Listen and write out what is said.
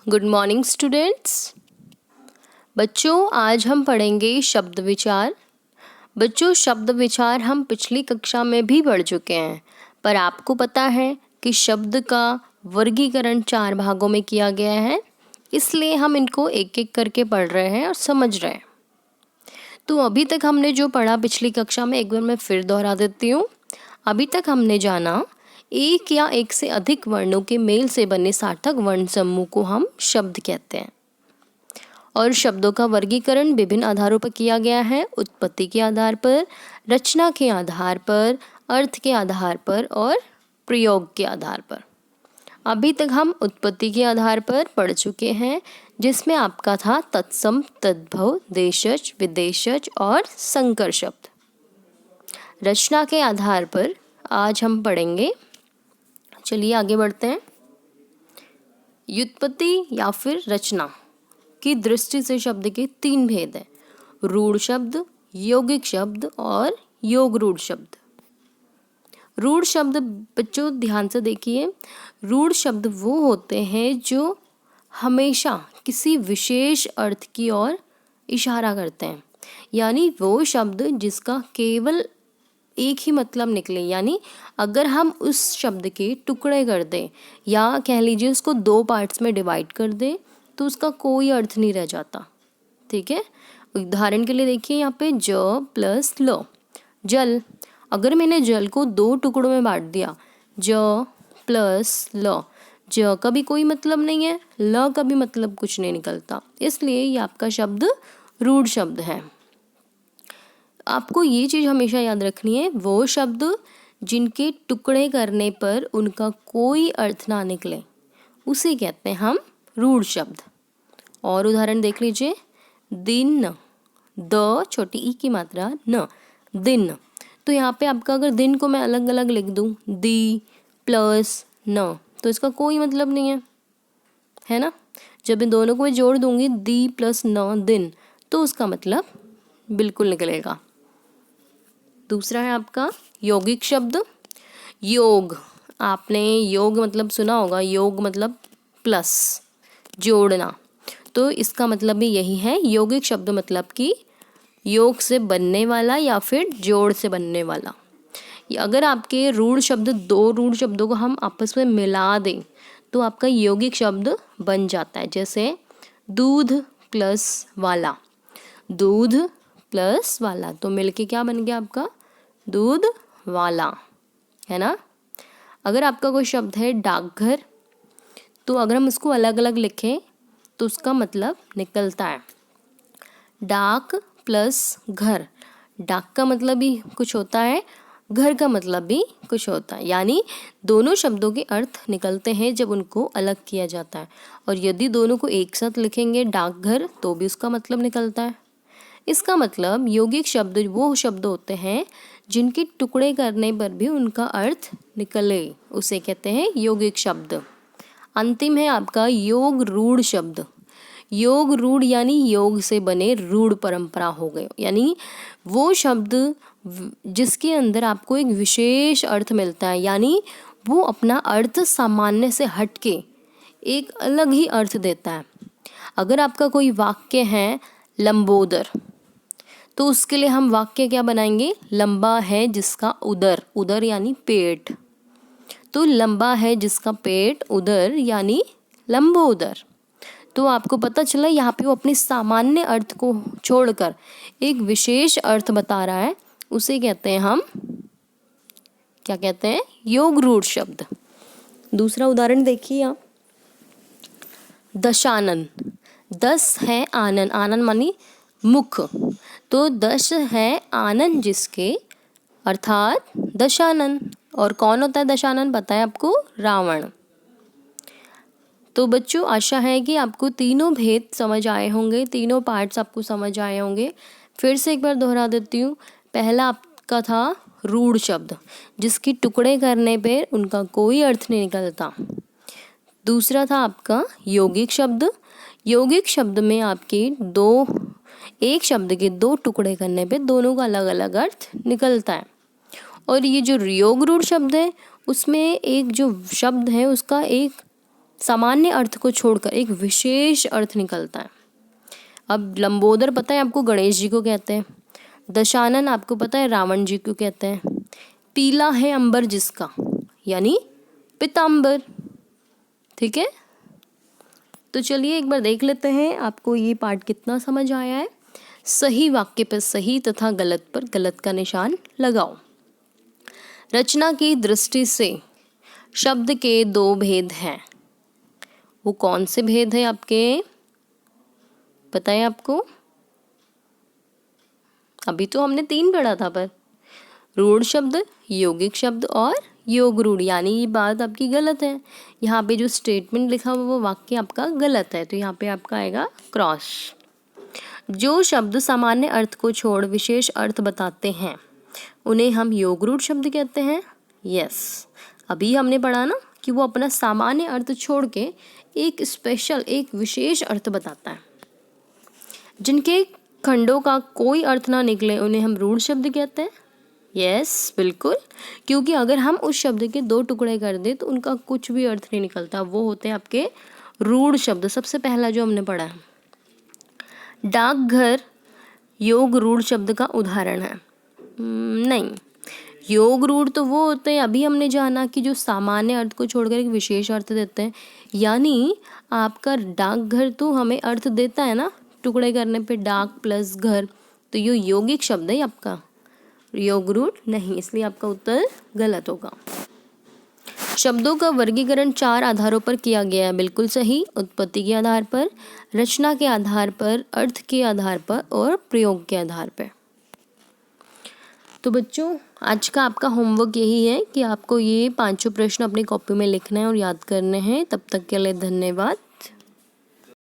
Good morning students. बच्चों, आज हम पढ़ेंगे शब्द विचार। बच्चों, शब्द विचार हम पिछली कक्षा में भी पढ़ चुके हैं, पर आपको पता है कि शब्द का वर्गीकरण 4 भागों में किया गया है, इसलिए हम इनको एक एक करके पढ़ रहे हैं और समझ रहे हैं। तो अभी तक हमने जो पढ़ा पिछली कक्षा में एक बार मैं फिर दोहरा देती हूँ। अभी तक हमने जाना एक या एक से अधिक वर्णों के मेल से बने सार्थक वर्ण समूह को हम शब्द कहते हैं। और शब्दों का वर्गीकरण विभिन्न आधारों पर किया गया है, उत्पत्ति के आधार पर, रचना के आधार पर, अर्थ के आधार पर और प्रयोग के आधार पर। अभी तक हम उत्पत्ति के आधार पर पढ़ चुके हैं, जिसमें आपका था तत्सम, तद्भव, देशज, विदेशज और संकर शब्द। रचना के आधार पर आज हम पढ़ेंगे। चलिए आगे बढ़ते हैं। व्युत्पत्ति या फिर रचना की दृष्टि से शब्द के 3 भेद हैं: रूढ़ शब्द, यौगिक शब्द और योग रूढ़ शब्द। रूढ़ शब्द बच्चों ध्यान से देखिए, रूढ़ शब्द वो होते हैं जो हमेशा किसी विशेष अर्थ की ओर इशारा करते हैं, यानी वो शब्द जिसका केवल एक ही मतलब निकले। यानी अगर हम उस शब्द के टुकड़े कर दें या कह लीजिए उसको 2 पार्ट्स में डिवाइड कर दें तो उसका कोई अर्थ नहीं रह जाता। ठीक है, उदाहरण के लिए देखिए यहाँ पे ज प्लस ल, जल। अगर मैंने जल को 2 टुकड़ों में बांट दिया, ज प्लस ल, ज का भी कोई मतलब नहीं है, ल का भी मतलब कुछ नहीं निकलता, इसलिए ये आपका शब्द रूढ़ शब्द है। आपको ये चीज़ हमेशा याद रखनी है, वो शब्द जिनके टुकड़े करने पर उनका कोई अर्थ ना निकले उसे कहते हैं हम रूढ़ शब्द। और उदाहरण देख लीजिए, दिन, द छोटी ई की मात्रा न, दिन। तो यहाँ पे आपका अगर दिन को मैं अलग अलग लिख दूँ, दी प्लस न, तो इसका कोई मतलब नहीं है ना। जब इन दोनों को मैं जोड़ दूंगी, दी प्लस न दिन, तो उसका मतलब बिल्कुल निकलेगा। दूसरा है आपका यौगिक शब्द। योग, आपने योग मतलब सुना होगा, योग मतलब प्लस, जोड़ना। तो इसका मतलब भी यही है, यौगिक शब्द मतलब कि योग से बनने वाला या फिर जोड़ से बनने वाला। अगर आपके रूढ़ शब्द 2 रूढ़ शब्दों को हम आपस में मिला दें तो आपका यौगिक शब्द बन जाता है। जैसे दूध प्लस वाला, दूध प्लस वाला, तो मिलके क्या बन गया आपका दूध वाला, है ना। अगर आपका कोई शब्द है डाकघर, तो अगर हम उसको अलग अलग लिखें तो उसका मतलब निकलता है डाक प्लस घर। डाक का मतलब भी कुछ होता है, घर का मतलब भी कुछ होता है, यानी दोनों शब्दों के अर्थ निकलते हैं जब उनको अलग किया जाता है। और यदि दोनों को एक साथ लिखेंगे डाकघर, तो भी उसका मतलब निकलता है। इसका मतलब यौगिक शब्द वो शब्द होते हैं जिनके टुकड़े करने पर भी उनका अर्थ निकले, उसे कहते हैं यौगिक शब्द। अंतिम है आपका योग रूढ़ शब्द। योग रूढ़ यानी योग से बने रूढ़ परंपरा हो गए, यानी वो शब्द जिसके अंदर आपको एक विशेष अर्थ मिलता है, यानी वो अपना अर्थ सामान्य से हटके एक अलग ही अर्थ देता है। अगर आपका कोई वाक्य है लंबोदर, तो उसके लिए हम वाक्य क्या बनाएंगे, लंबा है जिसका उदर, उदर यानी पेट, तो लंबा है जिसका पेट उदर यानी लंबोदर। तो आपको पता चला यहाँ पे वो अपने सामान्य अर्थ को छोड़कर एक विशेष अर्थ बता रहा है, उसे कहते हैं हम क्या कहते हैं, योग रूढ़ शब्द। दूसरा उदाहरण देखिए आप, दशानन। 10 है आनन, आनन मानी मुख, तो 10 है आनन जिसके, अर्थात दशानन। और कौन होता है दशानन, पता है आपको, रावण। तो बच्चों आशा है कि आपको तीनों भेद समझ आए होंगे, तीनों पार्ट्स आपको समझ आए होंगे। फिर से एक बार दोहरा देती हूँ। पहला आपका था रूढ़ शब्द, जिसकी टुकड़े करने पे उनका कोई अर्थ नहीं निकलता। दूसरा था आपका यौगिक शब्द। यौगिक शब्द में आपके एक शब्द के 2 टुकड़े करने पे दोनों का अलग अलग अर्थ निकलता है। और ये जो योग रूढ़ शब्द है, उसमें एक जो शब्द है उसका एक सामान्य अर्थ को छोड़कर एक विशेष अर्थ निकलता है। अब लंबोदर पता है आपको गणेश जी को कहते हैं, दशानन आपको पता है रावण जी को कहते हैं, पीला है अंबर जिसका यानी पीताम्बर। ठीक है, तो चलिए एक बार देख लेते हैं आपको ये पार्ट कितना समझ आया है। सही वाक्य पर सही तथा गलत पर गलत का निशान लगाओ। रचना की दृष्टि से शब्द के दो भेद हैं। वो कौन से भेद है आपके, पता है आपको? अभी तो हमने 3 पढ़ा था, पर रूढ़ शब्द, यौगिक शब्द और योग रूढ़, यानी ये बात आपकी गलत है। यहाँ पे जो स्टेटमेंट लिखा हुआ वो वाक्य आपका गलत है, तो यहाँ पे आपका आएगा क्रॉस। जो शब्द सामान्य अर्थ को छोड़ विशेष अर्थ बताते हैं उन्हें हम योग रूढ़ शब्द कहते हैं। यस, अभी हमने पढ़ा ना कि वो अपना सामान्य अर्थ छोड़ के एक स्पेशल, एक विशेष अर्थ बताता है। जिनके खंडों का कोई अर्थ ना निकले उन्हें हम रूढ़ शब्द कहते हैं। यस, बिल्कुल, क्योंकि अगर हम उस शब्द के 2 टुकड़े कर दें तो उनका कुछ भी अर्थ नहीं निकलता, वो होते हैं आपके रूढ़ शब्द। सबसे पहला जो हमने पढ़ा है, डाकघर योग रूढ़ शब्द का उदाहरण है? नहीं, योग रूढ़ तो वो होते हैं, अभी हमने जाना कि जो सामान्य अर्थ को छोड़कर एक विशेष अर्थ देते हैं। यानी आपका डाकघर तो हमें अर्थ देता है ना, टुकड़े करने पे डाक प्लस घर, तो ये यौगिक शब्द है आपका, योग रूढ़ नहीं, इसलिए आपका उत्तर गलत होगा। शब्दों का वर्गीकरण 4 आधारों पर किया गया है। बिल्कुल सही। उत्पत्ति के आधार पर, रचना के आधार पर, अर्थ के आधार पर और प्रयोग के आधार पर। तो बच्चों, आज का आपका होमवर्क यही है कि आपको ये 5 प्रश्न अपनी कॉपी में लिखना है और याद करने हैं। तब तक के लिए धन्यवाद।